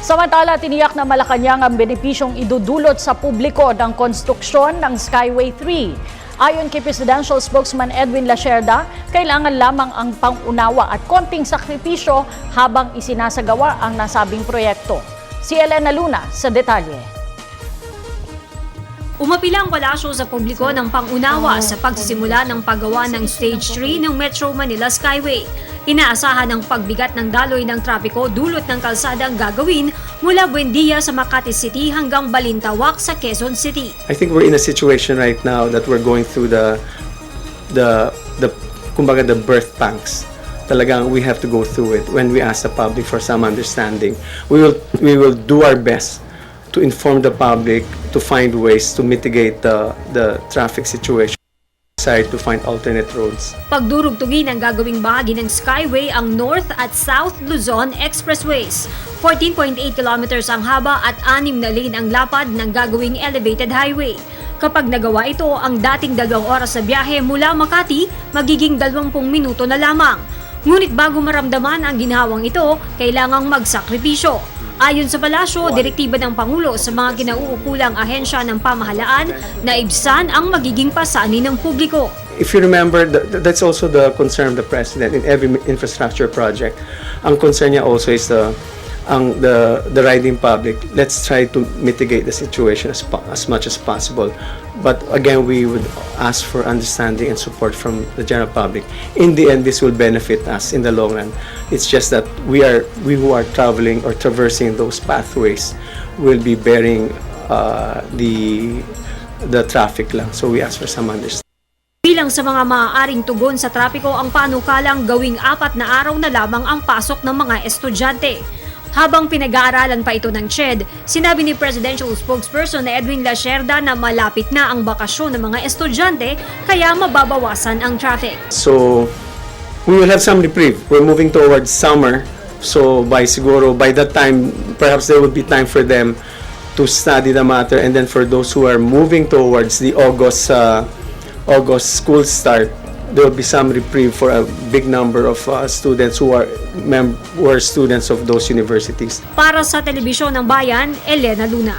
Samantala, tiniyak na Malacanang ang benepisyong idudulot sa publiko ng konstruksyon ng Skyway 3. Ayon kay Presidential Spokesman Edwin Lacerda, kailangan lamang ang pangunawa at konting sakripisyo habang isinasagawa ang nasabing proyekto. Si Elena Luna sa detalye. Umapila ang palasyo sa publiko ng pangunawa sa pagsisimula ng paggawa ng Stage 3 ng Metro Manila Skyway. Inaasahan ang pagbigat ng daloy ng trapiko dulot ng kalsada ang gagawin mula Buendia sa Makati City hanggang Balintawak sa Quezon City. I think we're in a situation right now that we're going through the birth pangs. Talagang we have to go through it when we ask the public for some understanding. We will do our best to inform the public, to find ways to mitigate the traffic situation, to find alternate roads. Pagdurugtugin ang gagawing bahagi ng Skyway ang North at South Luzon Expressways. 14.8 kilometers ang haba at 6 na lane ang lapad ng gagawing elevated highway. Kapag nagawa ito, ang dating 2 oras sa biyahe mula Makati, magiging 20 minuto na lamang. Ngunit bago maramdaman ang ginhawang ito, kailangang magsakripisyo. Ayon sa palasyo, direktiba ng Pangulo sa mga kinauukulang ahensya ng pamahalaan na ibsan ang magiging pasanin ng publiko. If you remember, that's also the concern of the President in every infrastructure project. Ang concern niya also is the riding public. Let's try to mitigate the situation as much as possible. But again, we would ask for understanding and support from the general public. In the end, this will benefit us in the long run. It's just that we who are traveling or traversing those pathways will be bearing the traffic lang. So we ask for some understanding. Bilang sa mga maaaring tugon sa trapiko, ang panukalang gawing 4 na araw na lamang ang pasok ng mga estudyante. Habang pinag-aaralan pa ito ng CHED, sinabi ni Presidential Spokesperson na Edwin Lacerda na malapit na ang bakasyon ng mga estudyante kaya mababawasan ang traffic. So we will have some reprieve. We're moving towards summer. So by that time, perhaps there will be time for them to study the matter, and then for those who are moving towards the August school start, there will be some reprieve for a big number of students who are students of those universities. Para sa Telebisyon ng Bayan, Elena Luna.